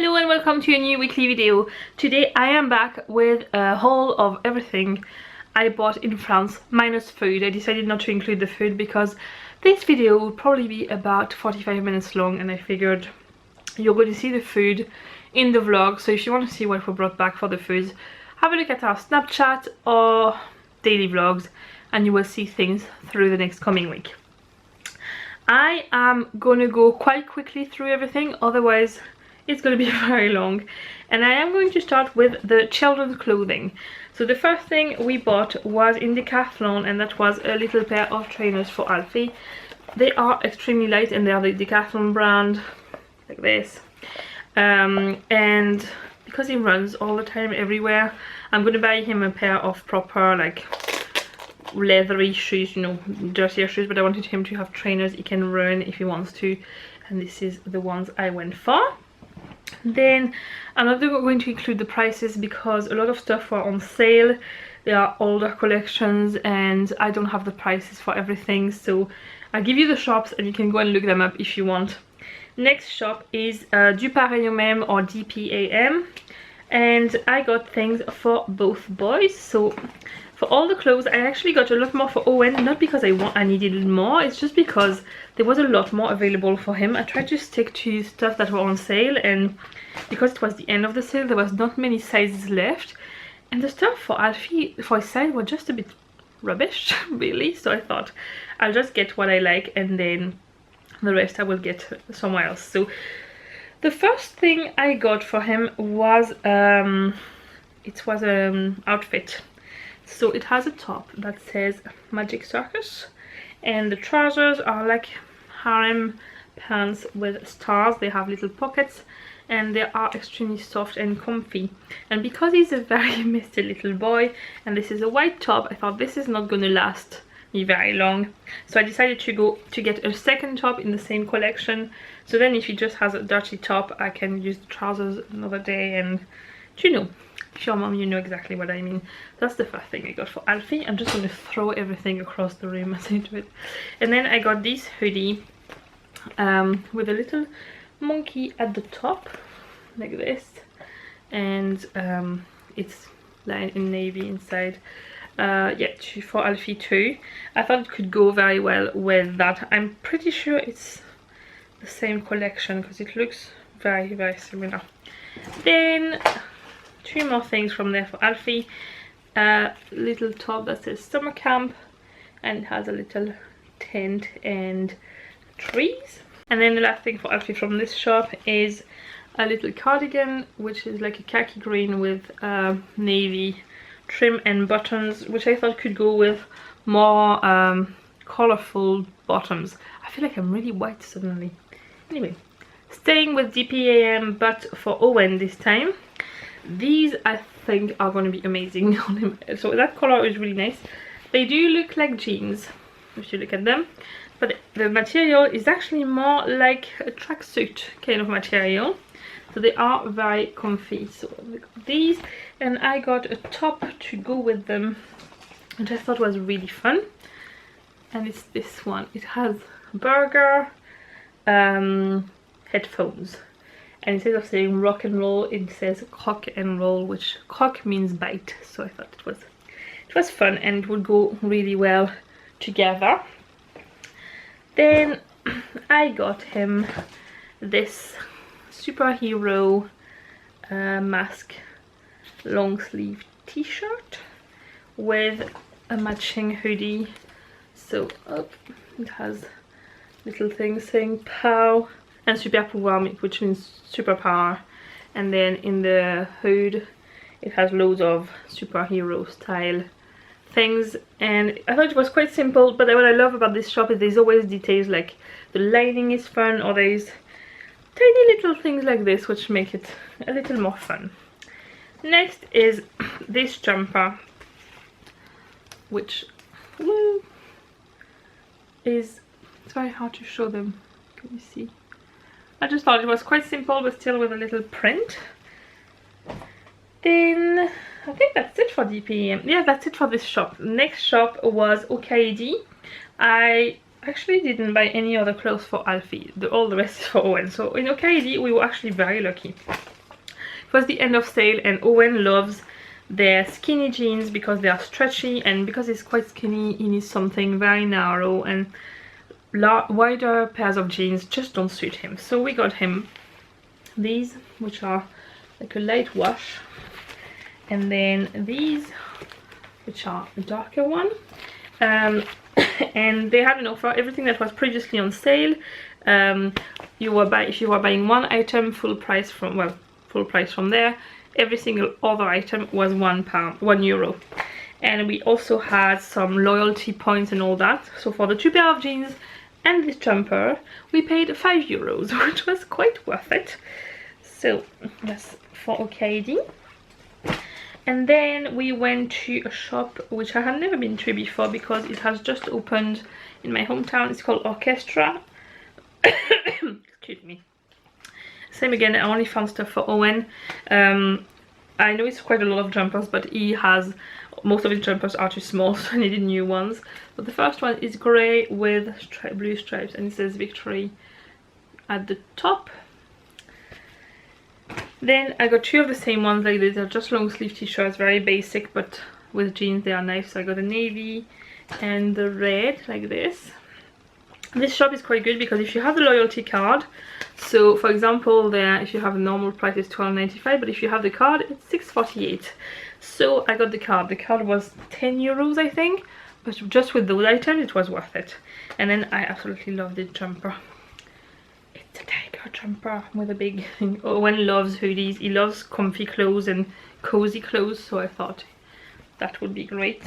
Hello and welcome to a new weekly video. Today I am back with a haul of everything I bought in France minus food. I decided not to include the food because this video will probably be about 45 minutes long, and I figured you're going to see the food in the vlog. So if you want to see what we brought back for the food, have a look at our Snapchat or daily vlogs and you will see things through the next coming week. I am gonna go quite quickly through everything, otherwise it's going to be very long, and I am going to start with the children's clothing. So the first thing we bought was in Decathlon, and that was a little pair of trainers for Alfie. They are extremely light and they are the Decathlon brand, like this, and because he runs all the time everywhere, I'm going to buy him a pair of proper like leathery shoes, you know, dirtier shoes, but I wanted him to have trainers he can run if he wants to, and this is the ones I went for. Then I'm not going to include the prices because a lot of stuff were on sale. They are older collections and I don't have the prices for everything, so I'll give you the shops and you can go and look them up if you want. Next shop is Du Pareil au Même or DPAM, and I got things for both boys. So for all the clothes I actually got a lot more for Owen, not because I needed more, it's just because there was a lot more available for him. I tried to stick to stuff that were on sale, and because it was the end of the sale there was not many sizes left, and the stuff for Alfie for his size were just a bit rubbish really, so I thought I'll just get what I like and then the rest I will get somewhere else. So the first thing I got for him was outfit. So it has a top that says Magic Circus, and the trousers are like harem pants with stars. They have little pockets and they are extremely soft and comfy, and because he's a very misty little boy and this is a white top, I thought this is not going to last me very long, so I decided to get a second top in the same collection, so then if he just has a dirty top I can use the trousers another day, and you know, if you're mom you know exactly what I mean. That's the first thing I got for Alfie. I'm just going to throw everything across the room as I do it. And then I got this hoodie with a little monkey at the top like this, and it's lined in navy inside. Yeah, for Alfie too. I thought it could go very well with that. I'm pretty sure it's the same collection because it looks very similar. Then two more things from there for Alfie. Little top that says summer camp and it has a little tent and trees. And then the last thing for Alfie from this shop is a little cardigan, which is like a khaki green with navy trim and buttons, which I thought could go with more colorful bottoms. I feel like I'm really white suddenly. Anyway, staying with DPAM but for Owen this time. These I think are going to be amazing on him. So that color is really nice. They do look like jeans if you look at them, but the material is actually more like a tracksuit kind of material, so they are very comfy. So I got these, and I got a top to go with them, which I thought was really fun, and it's this one. It has burger headphones, and instead of saying rock and roll it says croc and roll, which croc means bite, so I thought it was fun and it would go really well together. Then I got him this superhero mask long sleeve t-shirt with a matching hoodie. So it has little things saying POW and super pouvoir, which means superpower, and then in the hood it has loads of superhero style things, and I thought it was quite simple, but what I love about this shop is there's always details, like the lining is fun, or there's tiny little things like this which make it a little more fun. Next is this jumper, which is, it's very hard to show them, can you see? I just thought it was quite simple but still with a little print. Then I think that's it for DPM. Yeah, that's it for this shop. Next shop was Okaidi. I actually didn't buy any other clothes for Alfie. All the rest is for Owen. So in OKD we were actually very lucky. It was the end of sale, and Owen loves their skinny jeans because they are stretchy, and because he's quite skinny he needs something very narrow, and wider pairs of jeans just don't suit him. So we got him these, which are like a light wash, and then these, which are a darker one. And they had an offer. Everything that was previously on sale, if you were buying one item, full price from there. Every single other item was €1. And we also had some loyalty points and all that. So for the 2 pair of jeans and this jumper we paid €5, which was quite worth it. So that's for OKD. And then we went to a shop which I had never been to before because it has just opened in my hometown. It's called Orchestra. Excuse me. Same again, I only found stuff for Owen. I know it's quite a lot of jumpers, but most of his jumpers are too small, so I needed new ones. But the first one is grey with blue stripes, and it says Victory at the top. Then I got 2 of the same ones like this. They're just long sleeve t-shirts, very basic, but with jeans they are nice. So I got a navy and the red like this. This shop is quite good because if you have the loyalty card, so for example there, if you have a normal price it's £12.95, but if you have the card it's £6.48. So I got the card. The card was €10 I think, but just with those items it was worth it. And then I absolutely love this jumper. It's a tiger jumper with a big thing. Owen loves hoodies. He loves comfy clothes and cozy clothes, so I thought that would be great.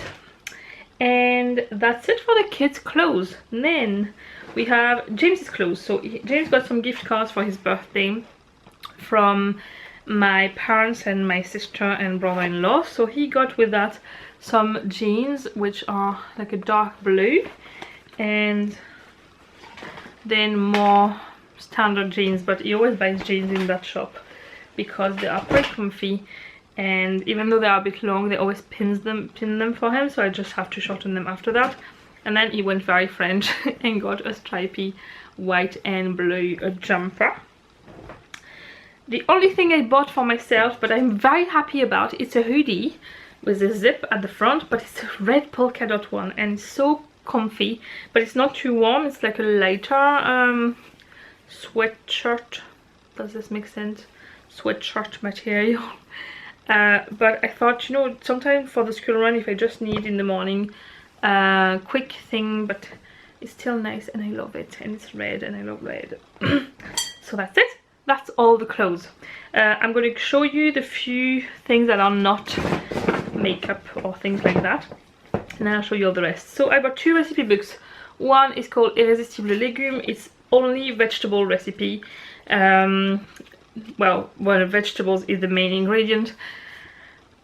And that's it for the kids' clothes. And then we have James's clothes. So James got some gift cards for his birthday from my parents and my sister and brother-in-law. So he got with that some jeans which are like a dark blue, and then more standard jeans, but he always buys jeans in that shop because they are quite comfy, and even though they are a bit long they always pin them for him, so I just have to shorten them after that. And then he went very French and got a stripy white and blue jumper. The only thing I bought for myself, but I'm very happy about, it's a hoodie with a zip at the front, but it's a red polka dot one, and it's so comfy, but it's not too warm. It's like a lighter sweatshirt. Does this make sense? Sweatshirt material. But I thought, you know, sometimes for the school run, if I just need in the morning quick thing, but it's still nice and I love it, and it's red and I love red. So that's it. That's all the clothes. I'm going to show you the few things that are not makeup or things like that, and then I'll show you all the rest. So I got 2 recipe books. One is called Irrésistible Légumes. It's only vegetable recipe. Well, one of vegetables is the main ingredient.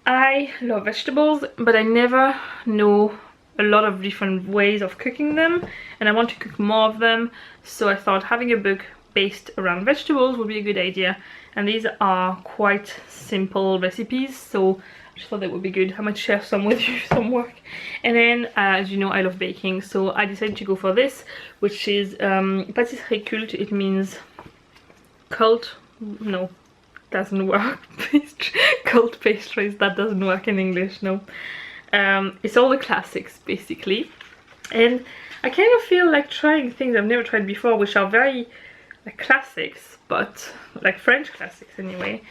I love vegetables, but I never know a lot of different ways of cooking them, and I want to cook more of them, so I thought having a book based around vegetables would be a good idea. And these are quite simple recipes, so I just thought that would be good. I might share some with you, some work. And then as you know, I love baking, so I decided to go for this, which is pâtisserie culte. It means cult, no, doesn't work. Cult pastries, that doesn't work in English, no. It's all the classics basically, and I kind of feel like trying things I've never tried before, which are very like classics, but like French classics anyway.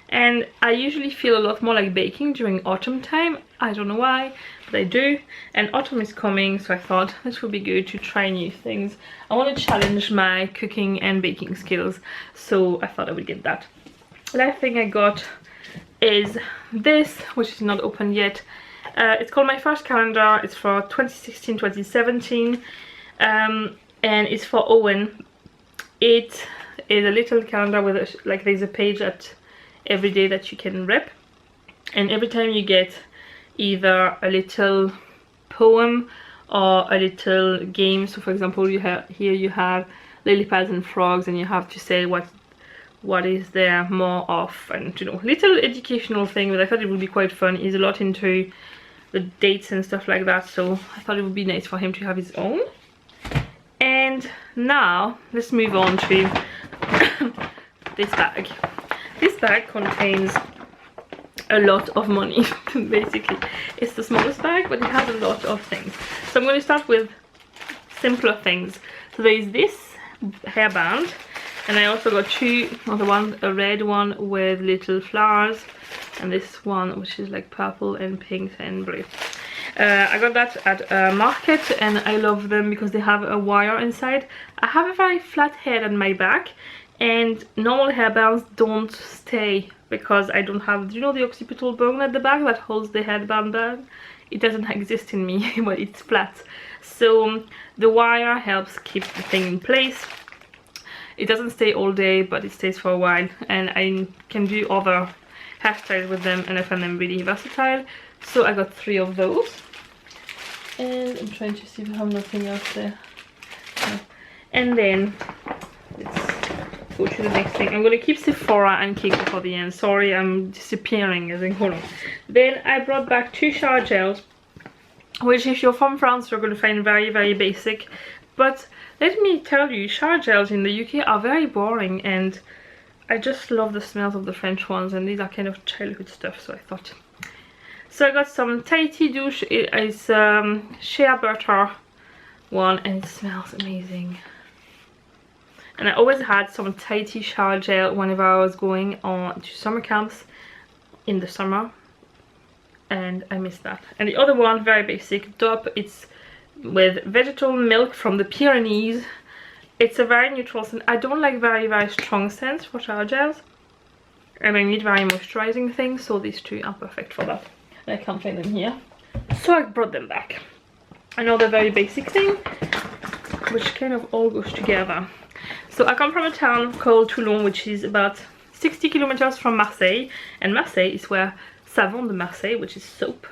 And I usually feel a lot more like baking during autumn time. I don't know why, but I do. And autumn is coming, so I thought this would be good to try new things. I want to challenge my cooking and baking skills, so I thought I would get that. The last thing I got is this, which is not open yet. It's called My First Calendar. It's for 2016-2017, and it's for Owen. It is a little calendar with like there's a page at every day that you can rip, and every time you get either a little poem or a little game. So for example, you have here you have lily pads and frogs, and you have to say what is there more of, and you know, little educational thing. But I thought it would be quite fun. He's a lot into the dates and stuff like that, so I thought it would be nice for him to have his own. And now let's move on to this bag. This bag contains a lot of money. Basically, it's the smallest bag, but it has a lot of things. So I'm going to start with simpler things. So there is this hairband, and I also got two other ones, a red one with little flowers, and this one which is like purple and pink and blue. I got that at a market, and I love them because they have a wire inside. I have a very flat head on my back, and normal hairbands don't stay because I don't have, you know, the occipital bone at the back that holds the headband down? It doesn't exist in me, but it's flat. So the wire helps keep the thing in place. It doesn't stay all day, but it stays for a while, and I can do other hairstyles with them, and I find them really versatile. So I got 3 of those, and I'm trying to see if I have nothing else there. No. And then let's go to the next thing. I'm gonna keep Sephora and Kiko for the end. Sorry, I'm disappearing as in hold on. Then I brought back 2 shower gels, which if you're from France you're gonna find very, very basic. But let me tell you, shower gels in the UK are very boring, and I just love the smells of the French ones, and these are kind of childhood stuff, so I thought. So I got some Tahiti douche. It's shea butter one, and it smells amazing. And I always had some Tahiti shower gel whenever I was going on to summer camps in the summer, and I miss that. And the other one, very basic, Dop. It's with vegetable milk from the Pyrenees. It's a very neutral scent. I don't like very, very strong scents for shower gels, and I need very moisturizing things, so these 2 are perfect for that. And I can't find them here, so I brought them back. Another very basic thing, which kind of all goes together. So I come from a town called Toulon, which is about 60 kilometers from Marseille, and Marseille is where Savon de Marseille, which is soap,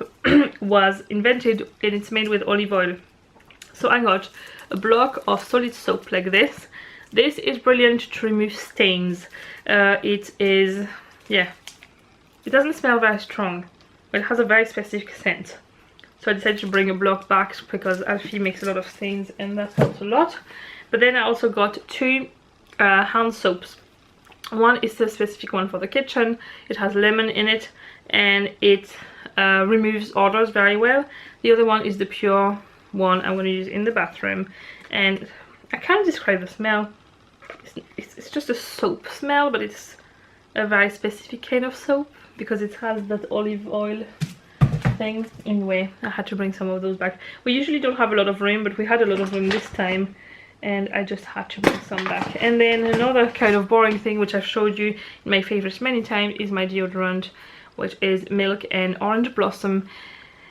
was invented, and it's made with olive oil. So I got a block of solid soap like this. This is brilliant to remove stains. It is, yeah, it doesn't smell very strong, but it has a very specific scent. So I decided to bring a block back because Alfie makes a lot of stains, and that helps a lot. But then I also got 2 hand soaps. One is the specific one for the kitchen. It has lemon in it, and it removes odors very well. The other one is the pure one I'm going to use in the bathroom, and I can't describe the smell. It's just a soap smell, but it's a very specific kind of soap because it has that olive oil thing. Anyway, I had to bring some of those back. We usually don't have a lot of room, but we had a lot of room this time, and I just had to bring some back. And then another kind of boring thing, which I've showed you in my favorites many times, is my deodorant, which is Milk and Orange Blossom.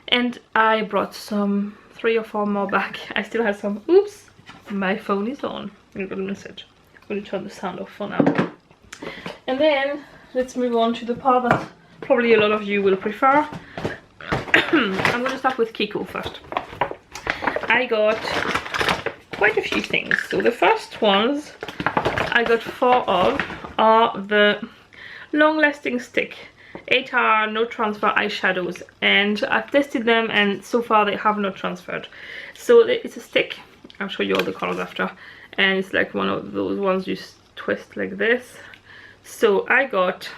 And I brought some 3 or 4 more back. I still have some. Oops, my phone is on. I got a message. I'm going to turn the sound off for now. And then let's move on to the part that probably a lot of you will prefer. I'm going to start with Kiko first. I got quite a few things. So the first ones I got 4 of are the long-lasting stick 8-hour no transfer eyeshadows, and I've tested them, and so far they have not transferred. So it's a stick. I'll show you all the colors after, and it's like one of those ones you twist like this. So I got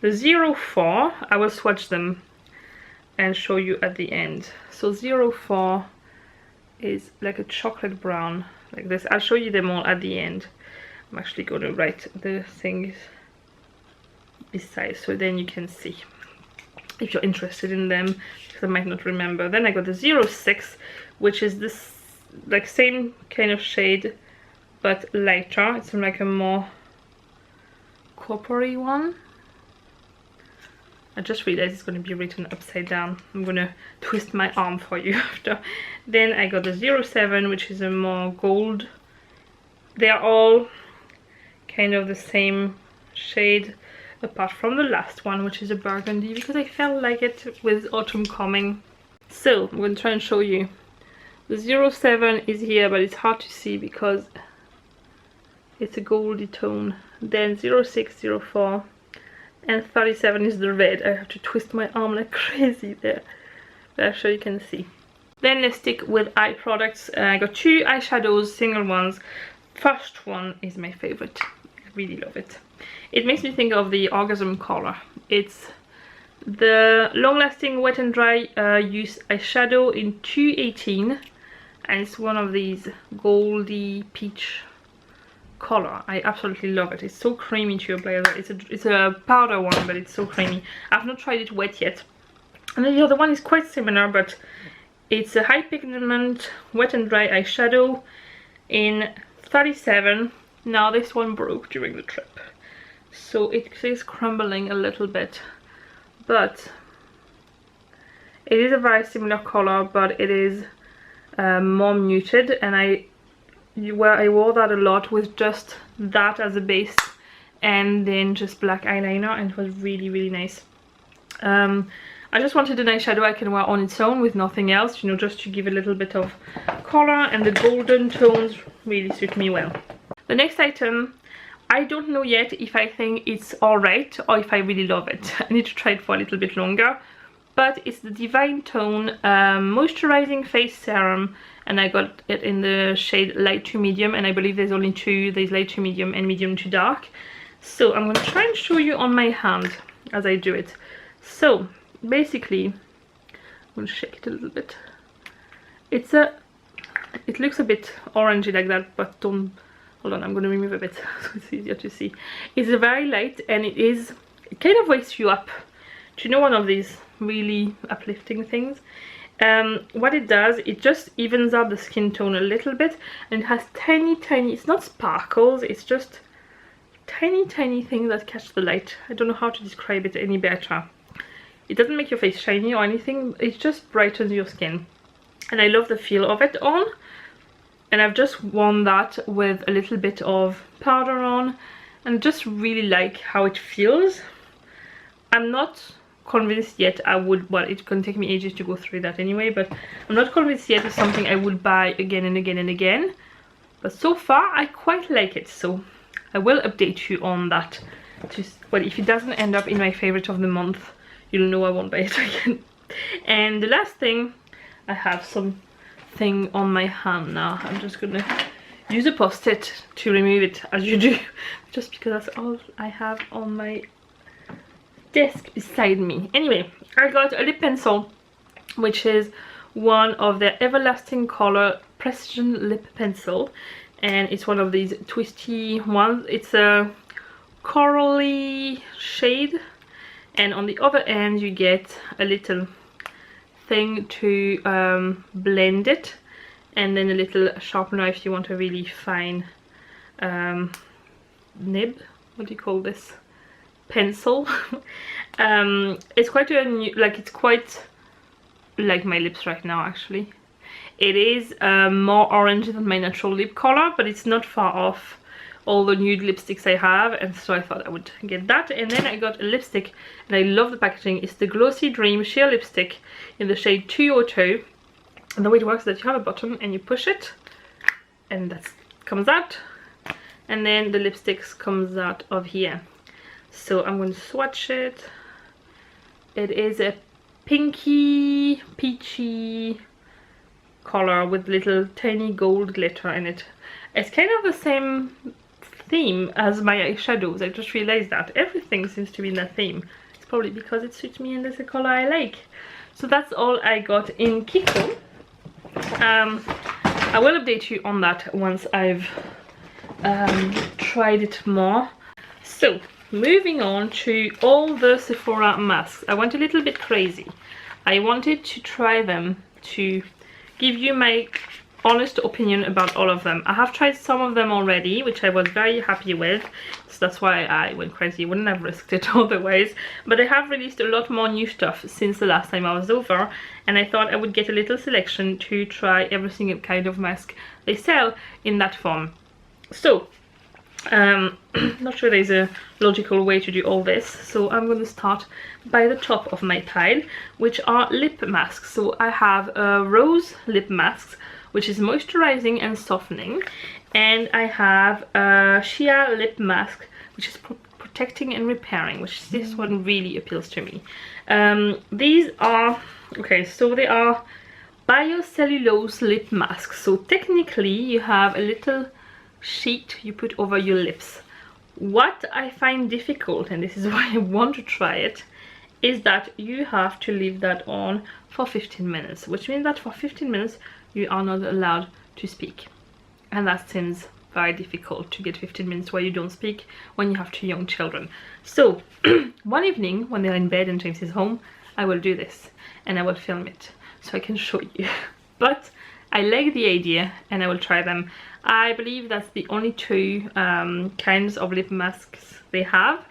the 04. I will swatch them and show you at the end. So 04 is like a chocolate brown like this. I'll show you them all at the end. I'm actually going to write the things beside, so then you can see if you're interested in them, because I might not remember. Then I got the 06, which is this like same kind of shade but lighter. It's like a more coppery one. I just realized it's going to be written upside down. I'm going to twist my arm for you after. Then I got the 07, which is a more gold. They're all kind of the same shade, apart from the last one, which is a burgundy, because I felt like it with autumn coming. So I'm going to try and show you. The 07 is here, but it's hard to see because it's a goldy tone. Then 06, 04, and 37 is the red. I have to twist my arm like crazy there, but I'm sure you can see. Then let's stick with eye products. I got 2 eyeshadows, single ones. First one is my favorite. I really love it. It makes me think of the Orgasm color. It's the long-lasting wet and dry use eyeshadow in 218, and it's one of these goldy peach color. I absolutely love it. It's so creamy to apply. It's a powder one, but it's so creamy. I've not tried it wet yet. And then the other one is quite similar, but it's a high pigment wet and dry eyeshadow in 37. Now this one broke during the trip, so it is crumbling a little bit, but it is a very similar color, but it is more muted, and I wore that a lot with just that as a base and then just black eyeliner, and it was really nice. I just wanted an eyeshadow I can wear on its own with nothing else, you know, just to give a little bit of color, and the golden tones really suit me well. The next item, I don't know yet if I think it's alright or if I really love it. I need to try it for a little bit longer, but it's the Divine Tone Moisturizing Face Serum, and I got it in the shade light to medium, and I believe there's only 2, there's light to medium and medium to dark. So I'm going to try and show you on my hand as I do it. So basically, I'm going to shake it a little bit. It looks a bit orangey like that, but don't, hold on, I'm going to remove a bit so it's easier to see. It's very light, and it kind of wakes you up. Do you know one of these really uplifting things? What it does, it just evens out the skin tone a little bit, and it has tiny, it's not sparkles, it's just tiny things that catch the light. I don't know how to describe it any better. It doesn't make your face shiny or anything, it just brightens your skin. And I love the feel of it on. And I've just worn that with a little bit of powder on, and just really like how it feels. I'm not convinced yet I would, well, it's gonna take me ages to go through that anyway, but I'm not convinced yet it's something I would buy again and again and again. But so far I quite like it, so I will update you on that. Well, if it doesn't end up in my favorite of the month, you'll know I won't buy it again. And the last thing, I have something on my hand now. I'm just gonna use a post-it to remove it, as you do, just because that's all I have on my desk beside me. Anyway, I got a lip pencil, which is one of the Everlasting Color Precision Lip Pencil, and it's one of these twisty ones. It's a corally shade, and on the other end you get a little thing to blend it, and then a little sharpener if you want a really fine nib, what do you call this, pencil. It's quite a new, like, it's quite like my lips right now actually. It is more orange than my natural lip color, but it's not far off all the nude lipsticks I have, and so I thought I would get that. And then I got a lipstick, and I love the packaging. It's the Glossy Dream Sheer Lipstick in the shade 202. And the way it works is that you have a button and you push it, and that comes out, and then the lipsticks comes out of here. So I'm going to swatch it. It is a pinky, peachy color with little tiny gold glitter in it. It's kind of the same theme as my eyeshadows. I just realized that everything seems to be in that theme. It's probably because it suits me and it's a color I like. So that's all I got in Kiko. I will update you on that once I've tried it more. So moving on to all the Sephora masks. I went a little bit crazy. I wanted to try them to give you my honest opinion about all of them. I have tried some of them already, which I was very happy with, so that's why I went crazy. I wouldn't have risked it otherwise. But they have released a lot more new stuff since the last time I was over, and I thought I would get a little selection to try every single kind of mask they sell in that form. So not sure there's a logical way to do all this, so I'm going to start by the top of my pile, which are lip masks. So I have a rose lip mask, which is moisturizing and softening, and I have a sheer lip mask, which is protecting and repairing, which this one really appeals to me. These are, okay, so they are biocellulose lip mask. So technically you have a little sheet you put over your lips. What I find difficult, and this is why I want to try it, is that you have to leave that on for 15 minutes, which means that for 15 minutes you are not allowed to speak, and that seems very difficult to get 15 minutes where you don't speak when you have 2 young children. So one evening when they're in bed and James is home, I will do this and I will film it so I can show you. But I like the idea and I will try them. I believe that's the only 2 kinds of lip masks they have,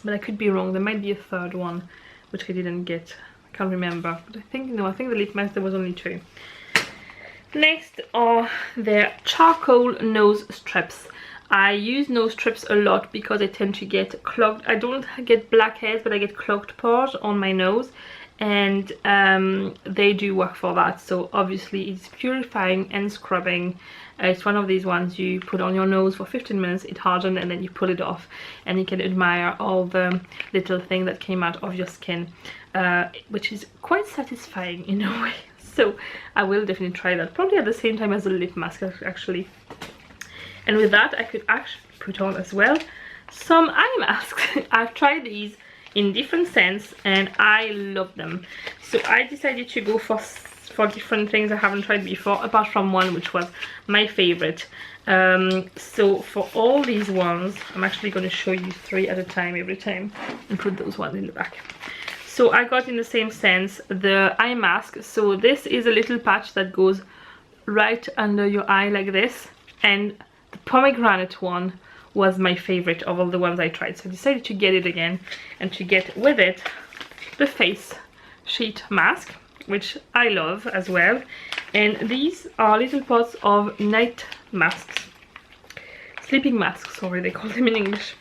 but I could be wrong. There might be a 3rd one which I didn't get. I can't remember, but I think the lip mask there was only 2. Next are their charcoal nose strips. I use nose strips a lot because I tend to get clogged. I don't get blackheads, but I get clogged pores on my nose, and they do work for that. So obviously it's purifying and scrubbing. It's one of these ones you put on your nose for 15 minutes, it hardens, and then you pull it off and you can admire all the little thing that came out of your skin, which is quite satisfying in a way. So I will definitely try that, probably at the same time as the lip mask actually. And with that I could actually put on as well some eye masks. I've tried these in different scents and I love them. So I decided to go for different things I haven't tried before, apart from one which was my favorite. So for all these ones, I'm actually going to show you 3 at a time every time and put those ones in the back. So I got in the same sense the eye mask. So this is a little patch that goes right under your eye like this, and the pomegranate one was my favorite of all the ones I tried. So I decided to get it again and to get with it the face sheet mask, which I love as well. And these are little pots of night masks, sleeping masks, sorry they call them in English.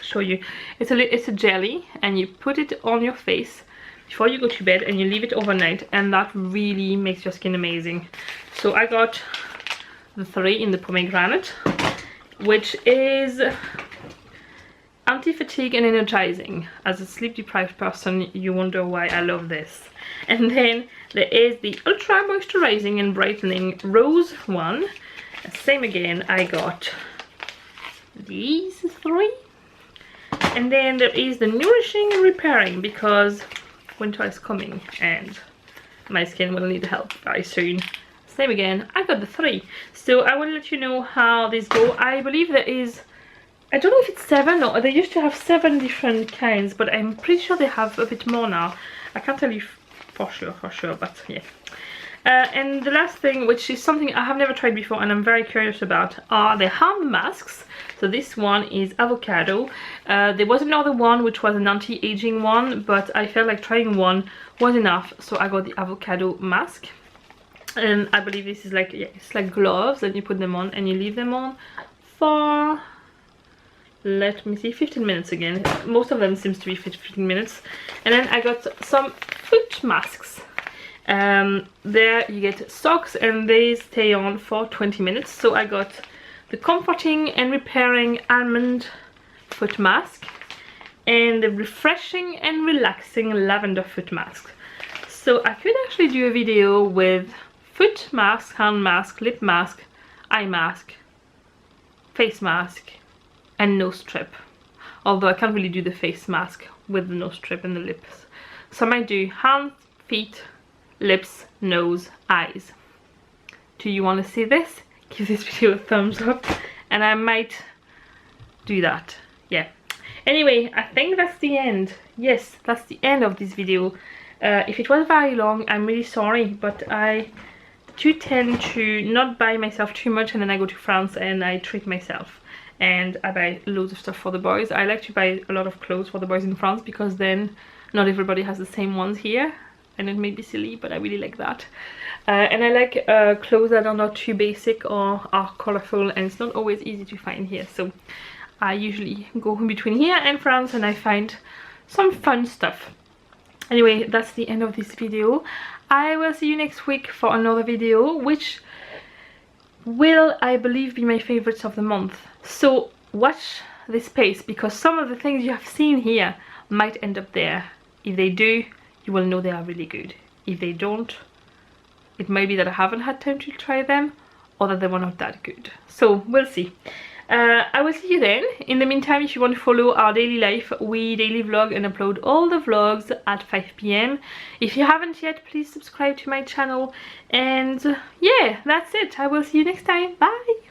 Show you, it's a jelly and you put it on your face before you go to bed and you leave it overnight, and that really makes your skin amazing. So I got the 3 in the pomegranate, which is anti-fatigue and energizing. As a sleep deprived person you wonder why I love this. And then there is the ultra moisturizing and brightening rose one. Same again, I got these 3. And then there is the nourishing and repairing, because winter is coming and my skin will need help very soon. Same again, I got the 3. So I will let you know how these go. I believe there is, I don't know if it's 7 or they used to have 7 different kinds, but I'm pretty sure they have a bit more now. I can't tell you for sure, but yeah. And the last thing, which is something I have never tried before and I'm very curious about, are the hand masks. So this one is avocado. There was another one which was an anti-aging one, but I felt like trying one was enough, so I got the avocado mask. And I believe this is like, yeah, it's like gloves, and you put them on and you leave them on for, let me see, 15 minutes again. Most of them seems to be 15 minutes. And then I got some foot masks. There you get socks and they stay on for 20 minutes. So I got the comforting and repairing almond foot mask and the refreshing and relaxing lavender foot mask. So I could actually do a video with foot mask, hand mask, lip mask, eye mask, face mask and nose strip, although I can't really do the face mask with the nose strip and the lips. So I might do hands, feet, lips, nose, eyes. Do you want to see this? Give this video a thumbs up and I might do that. Yeah. Anyway, I think that's the end. Yes, that's the end of this video. If it was very long, I'm really sorry, but I do tend to not buy myself too much and then I go to France and I treat myself. And I buy loads of stuff for the boys. I like to buy a lot of clothes for the boys in France because then not everybody has the same ones here. And it may be silly, but I really like that. And I like clothes that are not too basic or are colorful, and it's not always easy to find here. So I usually go in between here and France and I find some fun stuff. Anyway, that's the end of this video. I will see you next week for another video, which will, I believe, be my favorites of the month. So watch this space, because some of the things you have seen here might end up there. If they do, you will know they are really good. If they don't, it might be that I haven't had time to try them, or that they were not that good. So we'll see. I will see you then. In the meantime, if you want to follow our daily life, we daily vlog and upload all the vlogs at 5 p.m. If you haven't yet, please subscribe to my channel. And yeah, that's it. I will see you next time. Bye!